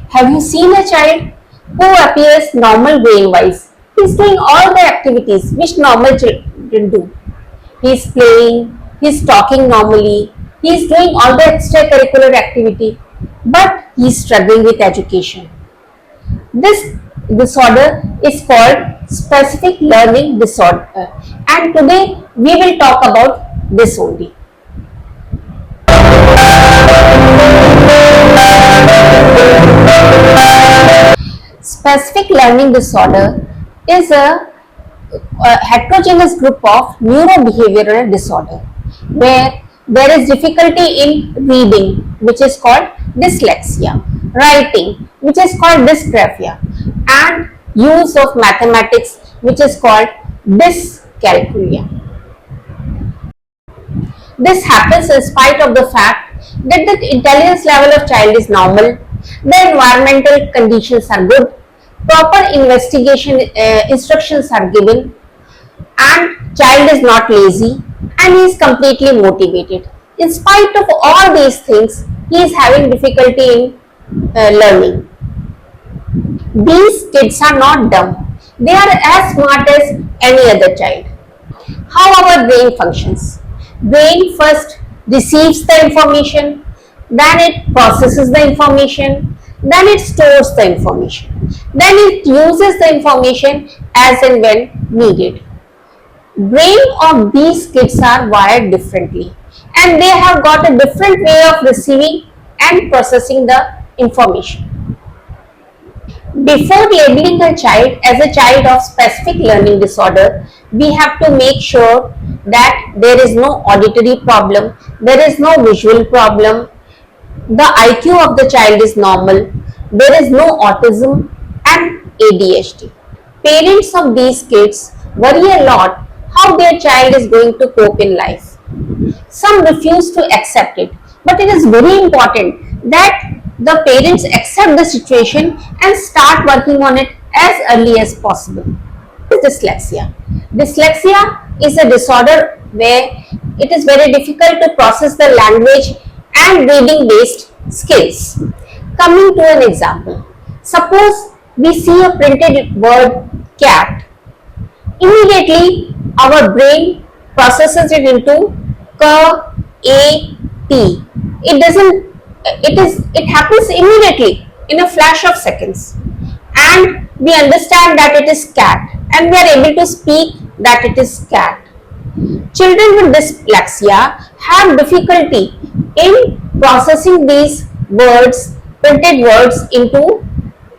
Have you seen a child who appears normal brain wise? He is doing all the activities which normal children do. He is playing, he is talking normally, he is doing all the extracurricular activity, but he is struggling with education. This disorder is called specific learning disorder, and today we will talk about this only. Specific learning disorder is a heterogeneous group of neurobehavioral disorder where there is difficulty in reading, which is called dyslexia, writing, which is called dysgraphia, and use of mathematics, which is called dyscalculia. This happens in spite of the fact that the intelligence level of child is normal, the environmental conditions are good, proper investigation instructions are given, and child is not lazy and he is completely motivated. In spite of all these things, he is having difficulty in learning. These kids are not dumb. They are as smart as any other child. How our brain functions? Brain first receives the information, then it processes the information, then it stores the information, then it uses the information as and when needed. Brain of these kids are wired differently and they have got a different way of receiving and processing the information. Before labeling a child as a child of specific learning disorder, we have to make sure that there is no auditory problem, there is no visual problem, the IQ of the child is normal, there is no autism and ADHD. Parents of these kids worry a lot how their child is going to cope in life. Some refuse to accept it, but it is very important that the parents accept the situation and start working on it as early as possible. Dyslexia. Dyslexia is a disorder where it is very difficult to process the language and reading based skills. Coming to an example, suppose we see a printed word cat. Immediately our brain processes it into K-A-T. It happens immediately in a flash of seconds, and we understand that it is cat and we are able to speak that it is cat. Children with dyslexia have difficulty in processing these words, printed words, into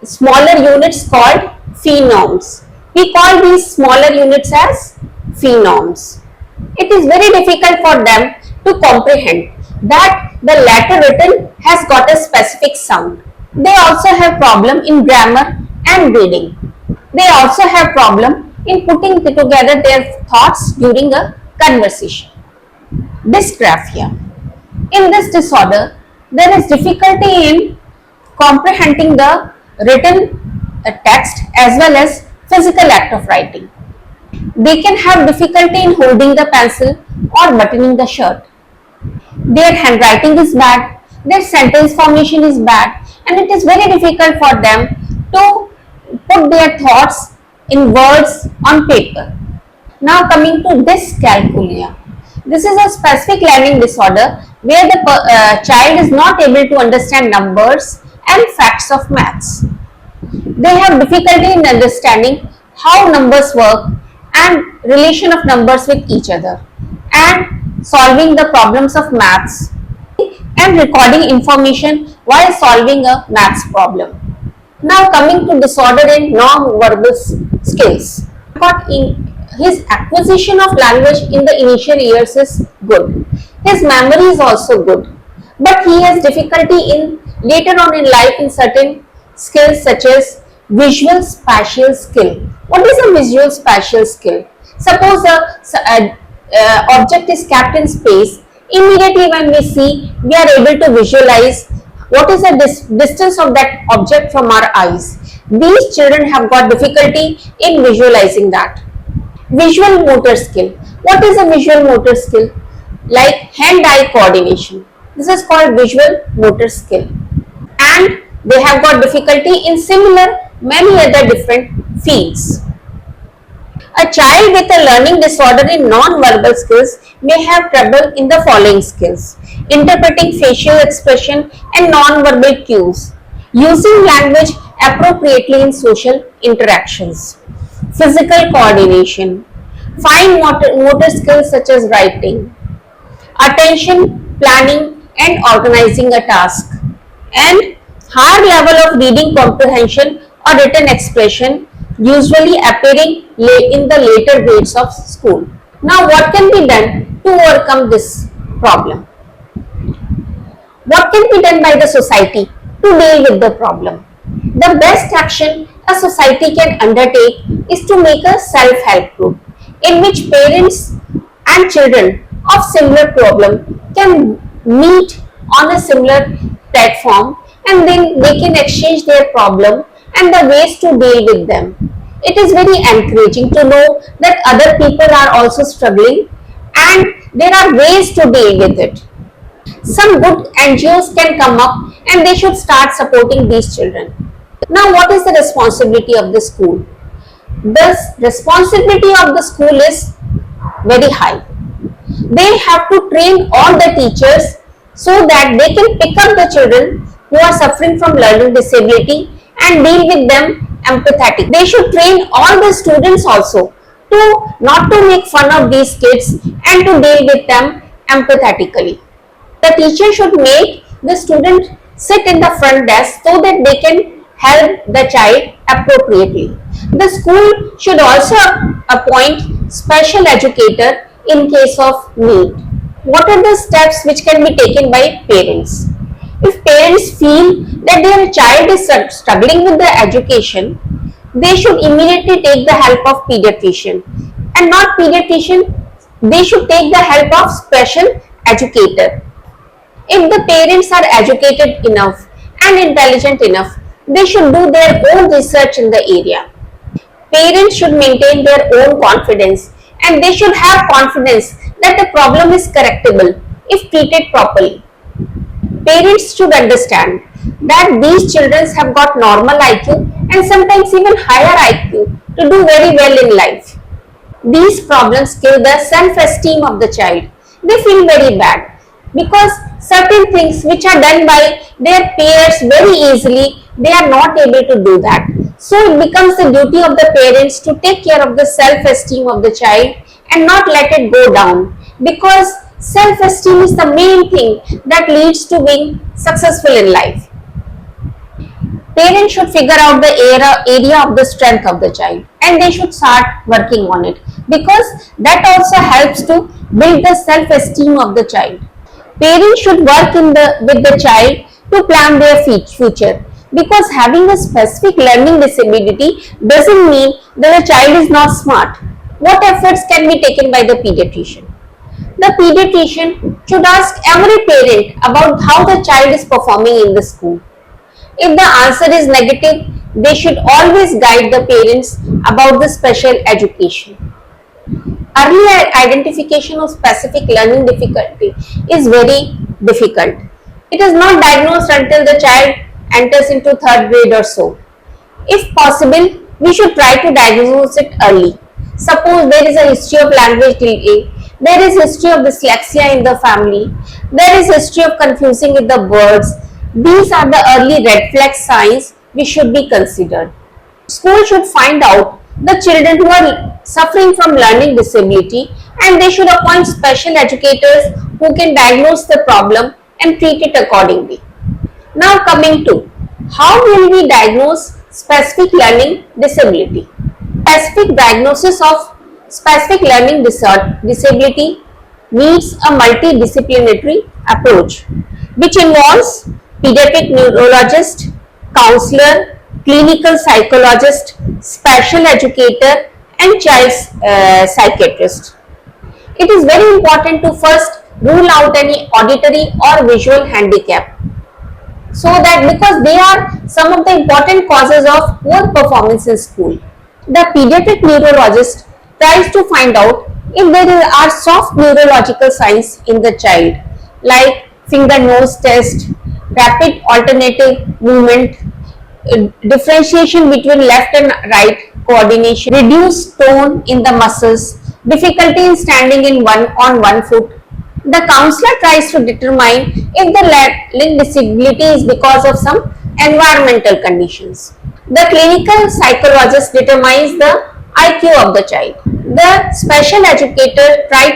smaller units called phonemes. We call these smaller units as phonemes. It is very difficult for them to comprehend that the letter written has got a specific sound. They also have problem in grammar and reading. They also have problem in putting together their thoughts during a conversation. Dysgraphia. In this disorder, there is difficulty in comprehending the written text as well as physical act of writing. They can have difficulty in holding the pencil or buttoning the shirt. Their handwriting is bad, their sentence formation is bad, and it is very difficult for them to put their thoughts in words on paper. Now coming to dyscalculia. This is a specific learning disorder where the child is not able to understand numbers and facts of maths. They have difficulty in understanding how numbers work and relation of numbers with each other, and solving the problems of maths and recording information while solving a maths problem. Now coming to disorder in non-verbal skills. But his acquisition of language in the initial years is good. His memory is also good. But he has difficulty in later on in life in certain skills such as visual spatial skill. What is a visual spatial skill? Suppose a object is kept in space. Immediately when we see, we are able to visualize what is the distance of that object from our eyes. These children have got difficulty in visualizing that. Visual motor skill. What is a visual motor skill? Like hand-eye coordination. This is called visual motor skill. And They have got difficulty in similar many other different fields. A child with a learning disorder in non-verbal skills may have trouble in the following skills: interpreting facial expression and non-verbal cues, using language appropriately in social interactions, physical coordination, fine motor skills such as writing, attention, planning and organizing a task, and higher level of reading comprehension or written expression usually appearing in the later grades of school. Now what can be done to overcome this problem? What can be done by the society to deal with the problem? The best action a society can undertake is to make a self-help group in which parents and children of similar problem can meet on a similar platform, and then they can exchange their problem and the ways to deal with them. It is very encouraging to know that other people are also struggling and there are ways to deal with it. Some good NGOs can come up and they should start supporting these children. Now, what is the responsibility of the school? The responsibility of the school is very high. They have to train all the teachers so that they can pick up the children who are suffering from learning disability and deal with them empathetic. They should train all the students also to not to make fun of these kids and to deal with them empathetically. The teacher should make the student sit in the front desk so that they can help the child appropriately. The school should also appoint special educator in case of need. What are the steps which can be taken by parents? If parents feel that their child is struggling with the education, they should immediately take the help of pediatrician, and not pediatrician, they should take the help of special educator. If the parents are educated enough and intelligent enough, they should do their own research in the area. Parents should maintain their own confidence and they should have confidence that the problem is correctable if treated properly. Parents should understand that these children have got normal IQ and sometimes even higher IQ to do very well in life. These problems kill the self-esteem of the child. They feel very bad because certain things which are done by their peers very easily, they are not able to do that. So it becomes the duty of the parents to take care of the self-esteem of the child and not let it go down, because self-esteem is the main thing that leads to being successful in life. Parents should figure out the area of the strength of the child and they should start working on it, because that also helps to build the self-esteem of the child. Parents should work with the child to plan their future, because having a specific learning disability doesn't mean that the child is not smart. What efforts can be taken by the pediatrician? The pediatrician should ask every parent about how the child is performing in the school. If the answer is negative, they should always guide the parents about the special education. Early identification of specific learning difficulty is very difficult. It is not diagnosed until the child enters into third grade or so. If possible, we should try to diagnose it early. Suppose there is a history of language delay, there is history of dyslexia in the family, there is history of confusing with the words. These are the early red flag signs which should be considered. School should find out the children who are suffering from learning disability and they should appoint special educators who can diagnose the problem and treat it accordingly. Now coming to how will we diagnose specific learning disability? Specific diagnosis of specific learning disability needs a multidisciplinary approach which involves pediatric neurologist, counselor, clinical psychologist, special educator and child psychiatrist. It is very important to first rule out any auditory or visual handicap, so that because they are some of the important causes of poor performance in school. The pediatric neurologist tries to find out if there are soft neurological signs in the child like finger nose test, rapid alternative movement, differentiation between left and right coordination, reduced tone in the muscles, difficulty in standing on one foot. The counselor tries to determine if the learning disability is because of some environmental conditions. The clinical psychologist determines the IQ of the child. The special educator tries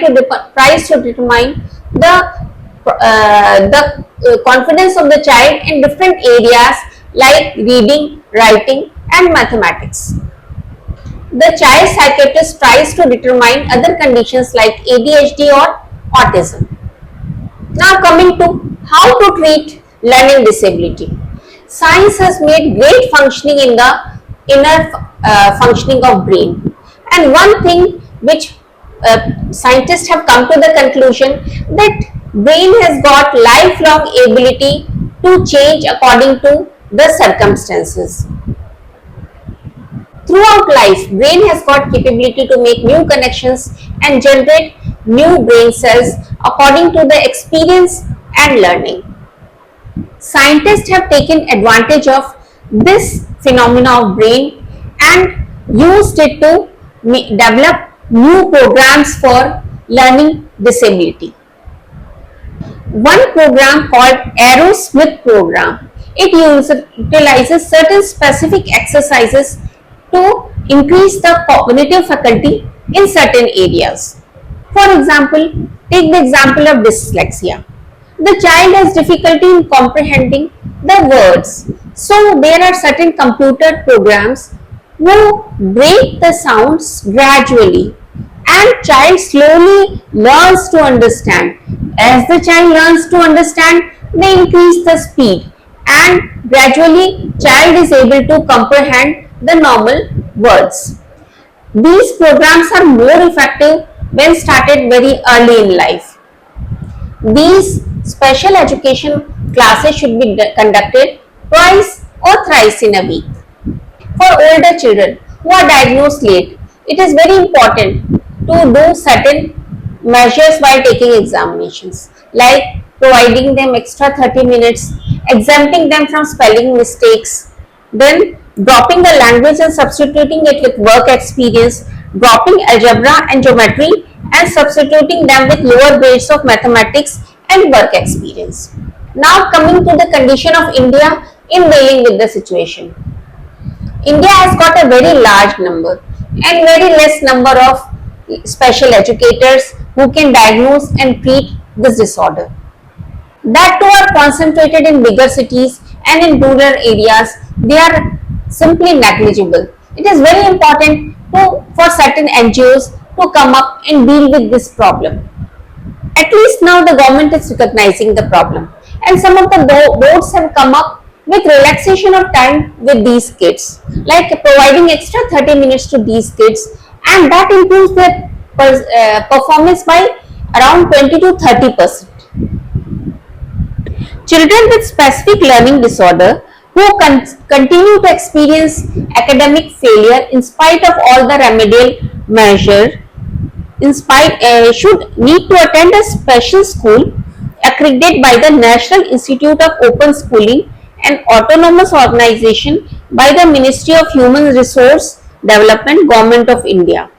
to determine the confidence of the child in different areas like reading, writing, and mathematics. The child psychiatrist tries to determine other conditions like ADHD or autism. Now coming to how to treat learning disability. Science has made great functioning in the inner functioning of brain, and one thing which scientists have come to the conclusion that brain has got lifelong ability to change according to the circumstances. Throughout life, brain has got capability to make new connections and generate new brain cells according to the experience and learning. Scientists have taken advantage of this phenomena of brain and used it to develop new programs for learning disability. One program called Aerosmith program, it utilizes certain specific exercises to increase the cognitive faculty in certain areas. For example, take the example of dyslexia. The child has difficulty in comprehending the words. So there are certain computer programs who break the sounds gradually and child slowly learns to understand. As the child learns to understand, they increase the speed and gradually child is able to comprehend the normal words. These programs are more effective when started very early in life. These special education classes should be conducted twice or thrice in a week. For older children who are diagnosed late, it is very important to do certain measures while taking examinations, like providing them extra 30 minutes, exempting them from spelling mistakes, then dropping the language and substituting it with work experience, dropping algebra and geometry and substituting them with lower grades of mathematics and work experience. Now coming to the condition of India in dealing with the situation. India has got a very large number and very less number of special educators who can diagnose and treat this disorder. That too are concentrated in bigger cities and in rural areas. They are simply negligible. It is very important for certain NGOs to come up and deal with this problem. At least now the government is recognizing the problem and some of the boards have come up with relaxation of time with these kids, like providing extra 30 minutes to these kids, and that improves their performance by around 20 to 30%. Children with specific learning disorder who continue to experience academic failure in spite of all the remedial measure should need to attend a special school accredited by the National Institute of Open Schooling, an autonomous organization by the Ministry of Human Resource Development, Government of India.